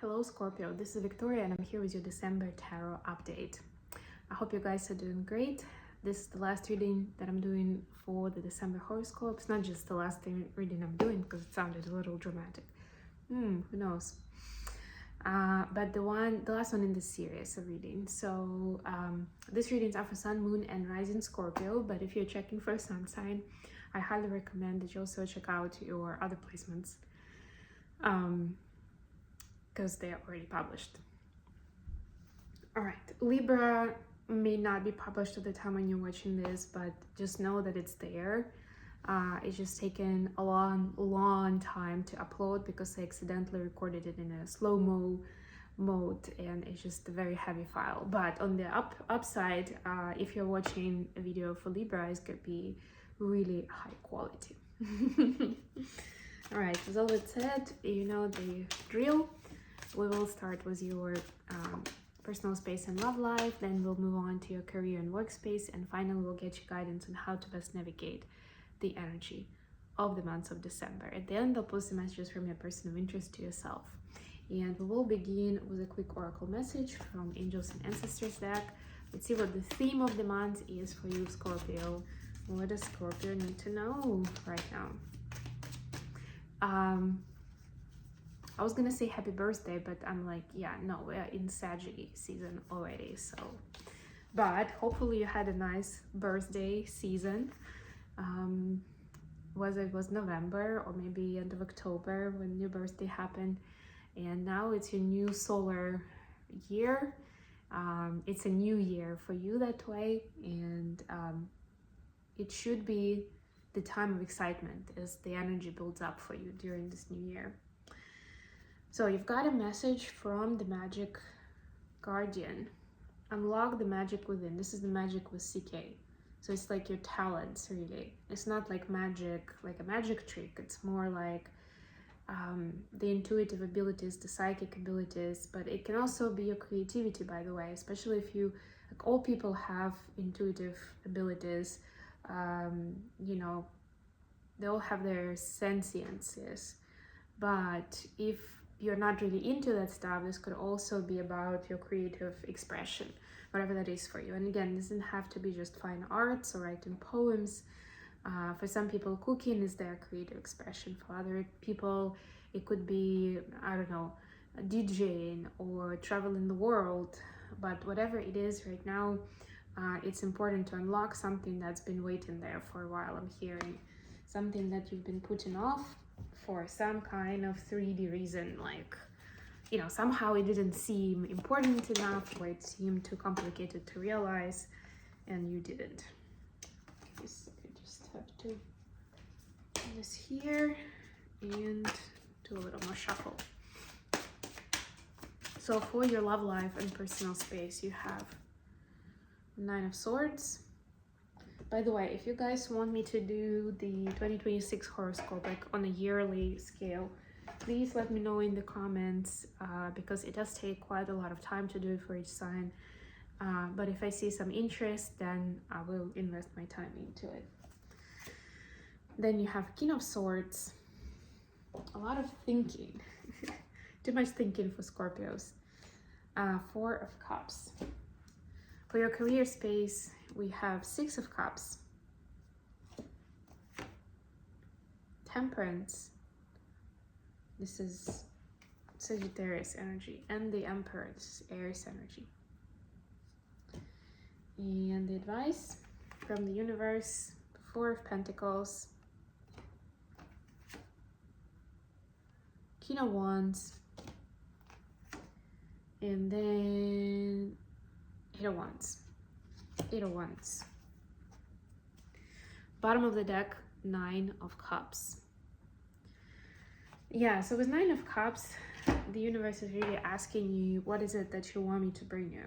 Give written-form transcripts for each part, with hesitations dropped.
Hello Scorpio, this is Victoria and I'm here with your December tarot update. I hope you guys are doing great. This is the last reading that I'm doing for the December horoscopes. Not just the last reading I'm doing because it sounded a little dramatic. Who knows? But the last one in this series of readings. So these readings are for Sun, Moon and Rising Scorpio, but if you're checking for a sun sign, I highly recommend that you also check out your other placements. Because they are already published. All right, Libra may not be published at the time when you're watching this, but just know that it's there. It's just taken a long time to upload because I accidentally recorded it in a slow-mo mode and it's just a very heavy file. But on the upside, if you're watching a video for Libra, it's gonna be really high quality. All right, with all that said, you know the drill. We will start with your personal space and love life, then we'll move on to your career and workspace, and finally we'll get you guidance on how to best navigate the energy of the months of December. At the end, I'll post the messages from your person of interest to yourself. And we will begin with a quick oracle message from Angels and Ancestors deck. Let's see what the theme of the month is for you, Scorpio. What does Scorpio need to know right now? I was gonna say happy birthday, but I'm like, yeah, no, we're in Sagittarius season already, so. But hopefully you had a nice birthday season. Whether it was November or maybe end of October when your birthday happened. And now it's your new solar year. It's a new year for you that way. And it should be the time of excitement as the energy builds up for you during this new year. So you've got a message from the Magic Guardian. Unlock the magic within. This is the magic with CK. So it's like your talents, really. It's not like magic, like a magic trick. It's more like the intuitive abilities, the psychic abilities, but it can also be your creativity, by the way, especially if you, like all people have intuitive abilities, you know, they all have their sentiences. But if you're not really into that stuff, this could also be about your creative expression, whatever that is for you. And again, this doesn't have to be just fine arts or writing poems. For some people, cooking is their creative expression. For other people, it could be, I don't know, DJing or traveling the world. But whatever it is right now, it's important to unlock something that's been waiting there for a while. I'm hearing something that you've been putting off for some kind of 3D reason, like, you know, somehow it didn't seem important enough, or it seemed too complicated to realize, and you didn't. I just have to put this here and do a little more shuffle. So for your love life and personal space, you have 9 of Swords. By the way, if you guys want me to do the 2026 horoscope like on a yearly scale, please let me know in the comments because it does take quite a lot of time to do it for each sign. But if I see some interest, then I will invest my time into it. Then you have King of Swords. A lot of thinking. Too much thinking for Scorpios. 4 of Cups. For your career space, we have 6 of Cups, Temperance, this is Sagittarius energy, and the Emperor, this is Aries energy. And the advice from the universe, 4 of Pentacles, King of Wands, and then 8 of Wands. 8 of Wands. Bottom of the deck, 9 of Cups. Yeah, so with 9 of Cups, the universe is really asking you, what is it that you want me to bring you?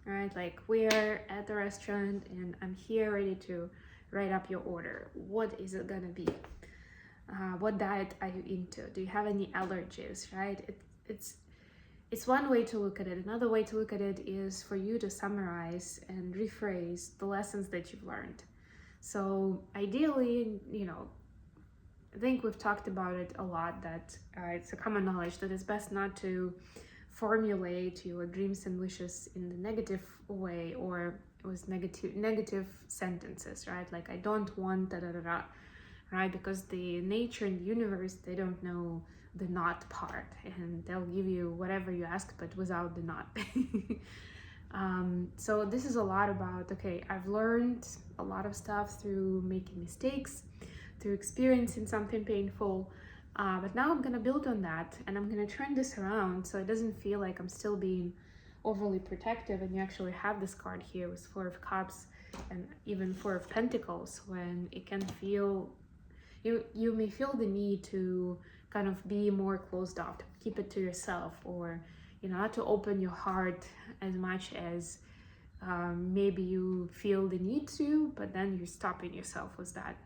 All right, like we're at the restaurant and I'm here ready to write up your order. What is it gonna be? What diet are you into? Do you have any allergies, right? It's one way to look at it. Another way to look at it is for you to summarize and rephrase the lessons that you've learned. So ideally, you know, I think we've talked about it a lot, that it's a common knowledge that it's best not to formulate your dreams and wishes in the negative way, or it was negative sentences, right? Like, I don't want da da da da, right? Because the nature and the universe, they don't know the not part, and they'll give you whatever you ask, but without the not. So this is a lot about, okay, I've learned a lot of stuff through making mistakes, through experiencing something painful, but now I'm gonna build on that, and I'm gonna turn this around so it doesn't feel like I'm still being overly protective. And you actually have this card here with Four of Cups and even Four of Pentacles, when it can feel, you may feel the need to kind of be more closed off, to keep it to yourself, or not to open your heart as much as maybe you feel the need to, but then you're stopping yourself with that.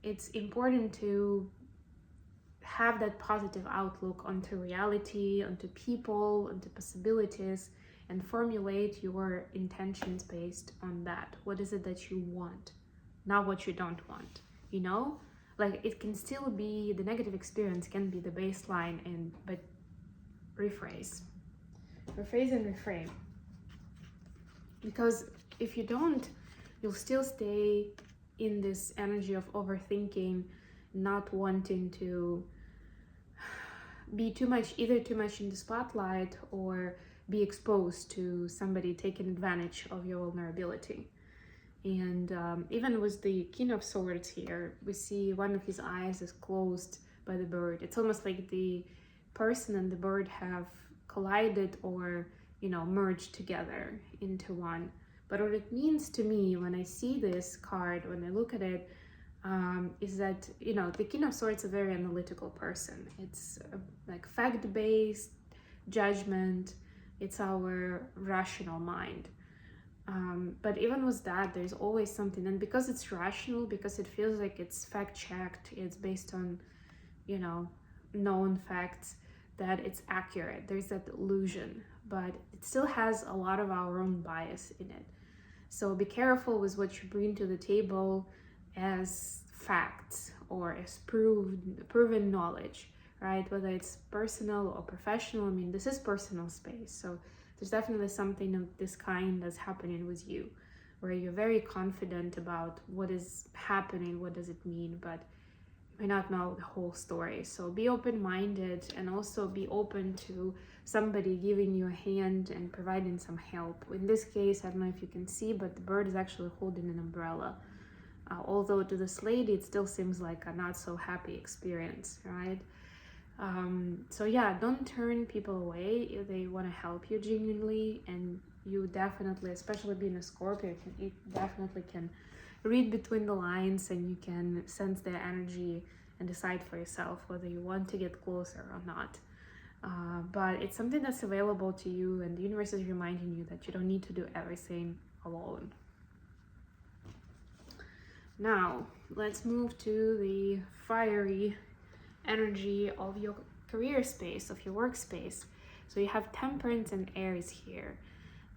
It's important to have that positive outlook onto reality, onto people, onto possibilities, and formulate your intentions based on that. What is it that you want, not what you don't want, Like, it can still be, the negative experience can be the baseline, but rephrase and reframe. Because if you don't, you'll still stay in this energy of overthinking, not wanting to be too much in the spotlight, or be exposed to somebody taking advantage of your vulnerability. And even with the King of Swords here, we see one of his eyes is closed by the bird. It's almost like the person and the bird have collided, or merged together into one. But what it means to me when I see this card, when I look at it, is that the King of Swords is a very analytical person. It's like fact-based judgment. It's our rational mind. But even with that, there's always something, and because it's rational, because it feels like it's fact-checked, it's based on known facts, that it's accurate. There's that illusion, but it still has a lot of our own bias in it. So be careful with what you bring to the table as facts or as proven knowledge, right? Whether it's personal or professional. I mean, this is personal space, so there's definitely something of this kind that's happening with you, where you're very confident about what is happening, what does it mean, but you may not know the whole story. So be open-minded, and also be open to somebody giving you a hand and providing some help. In this case, I don't know if you can see, but the bird is actually holding an umbrella. Although to this lady, it still seems like a not so happy experience, right? So yeah, don't turn people away if they want to help you genuinely, and you definitely, especially being a Scorpio, you definitely can read between the lines, and you can sense their energy and decide for yourself whether you want to get closer or not. But it's something that's available to you, and the universe is reminding you that you don't need to do everything alone. Now, let's move to the fiery energy of your career space, of your workspace. So you have Temperance and Aries here,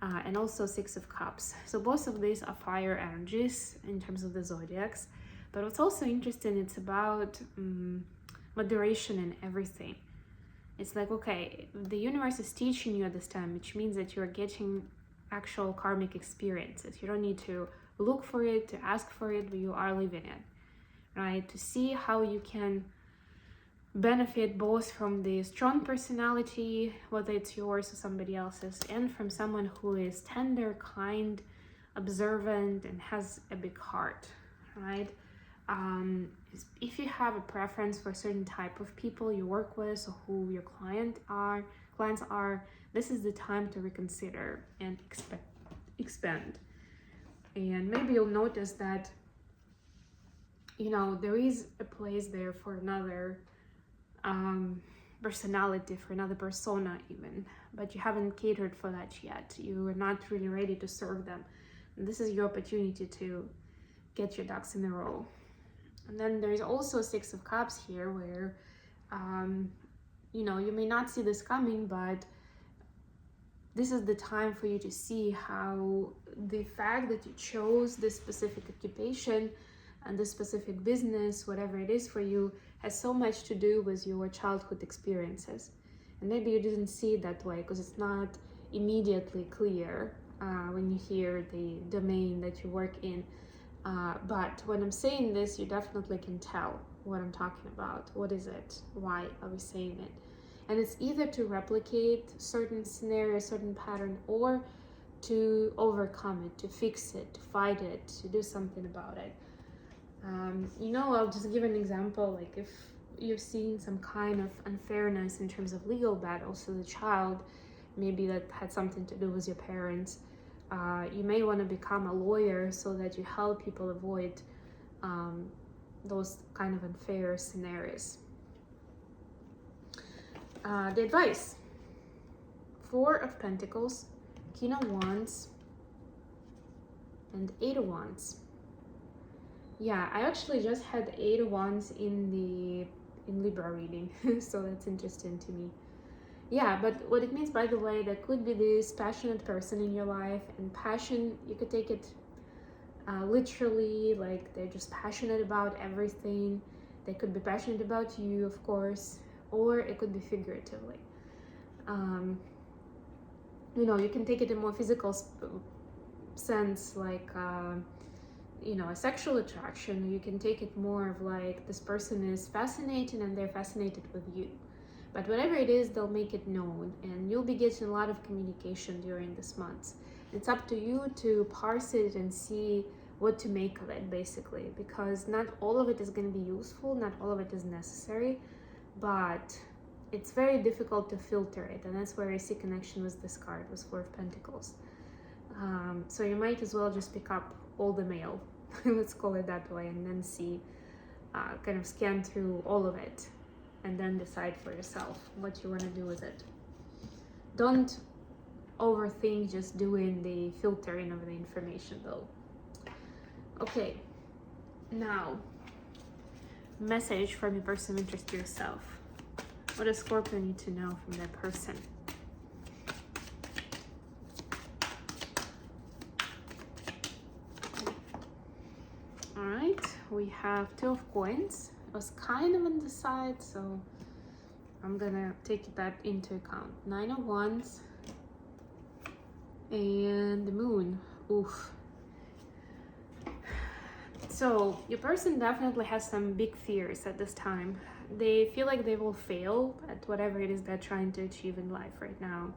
and also Six of Cups. So both of these are fire energies in terms of the zodiacs. But what's also interesting, it's about moderation in everything. It's like, okay, the universe is teaching you at this time, which means that you're getting actual karmic experiences. You don't need to look for it, to ask for it, but you are living it, right? To see how you can benefit both from the strong personality, whether it's yours or somebody else's, and from someone who is tender, kind, observant, and has a big heart, right? If you have a preference for a certain type of people you work with, or who your clients are, this is the time to reconsider and expand. And maybe you'll notice that, there is a place there for another personality, for another persona even, but you haven't catered for that yet. You are not really ready to serve them. And this is your opportunity to get your ducks in a row. And then there's also Six of Cups here, where you may not see this coming, but this is the time for you to see how the fact that you chose this specific occupation and this specific business, whatever it is for you, has so much to do with your childhood experiences. And maybe you didn't see it that way because it's not immediately clear when you hear the domain that you work in. But when I'm saying this, you definitely can tell what I'm talking about. What is it? Why are we saying it? And it's either to replicate certain scenario, certain pattern, or to overcome it, to fix it, to fight it, to do something about it. I'll just give an example. Like if you're seeing some kind of unfairness in terms of legal battles to the child, maybe that had something to do with your parents, you may want to become a lawyer so that you help people avoid those kind of unfair scenarios. The advice: 4 of Pentacles, King of Wands, and 8 of Wands. Yeah, I actually just had 8 of Wands in Libra reading, so that's interesting to me. Yeah, but what it means, by the way, there could be this passionate person in your life, and passion, you could take it literally, like they're just passionate about everything. They could be passionate about you, of course, or it could be figuratively. You can take it in more physical sense, like a sexual attraction. You can take it more of like this person is fascinating and they're fascinated with you. But whatever it is, they'll make it known, and you'll be getting a lot of communication during this month. It's up to you to parse it and see what to make of it, basically, because not all of it is going to be useful, not all of it is necessary, but it's very difficult to filter it, and that's where I see connection with this card, with 4 of Pentacles. So you might as well just pick up all the mail, let's call it that way, and then see, kind of scan through all of it, and then decide for yourself what you want to do with it. Don't overthink just doing the filtering of the information though. Okay, now, message from your person of interest to yourself. What does Scorpio need to know from that person? All right, we have 2 of Coins. It was kind of on the side, so I'm gonna take that into account. 9 of Wands and the Moon. Oof. So your person definitely has some big fears at this time. They feel like they will fail at whatever it is they're trying to achieve in life right now.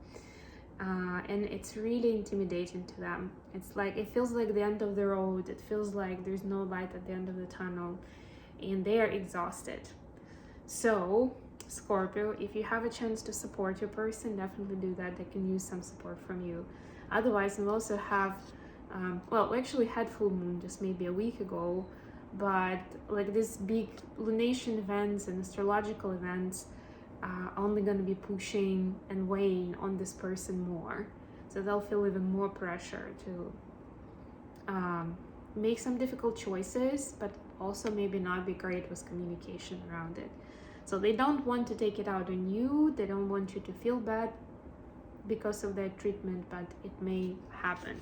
And it's really intimidating to them. It's like, it feels like the end of the road. It feels like there's no light at the end of the tunnel, and they are exhausted. So Scorpio, if you have a chance to support your person, definitely do that. They can use some support from you. Otherwise, we'll also have we actually had full moon just maybe a week ago, but like these big lunation events and astrological events are only going to be pushing and weighing on this person more, so they'll feel even more pressure to make some difficult choices, but also maybe not be great with communication around it. So they don't want to take it out on you, they don't want you to feel bad because of their treatment, but it may happen.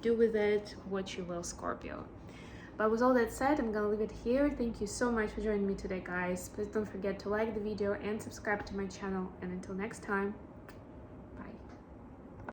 Do with it what you will, Scorpio. But with all that said, I'm gonna leave it here. Thank you so much for joining me today, guys. Please don't forget to like the video and subscribe to my channel, and until next time,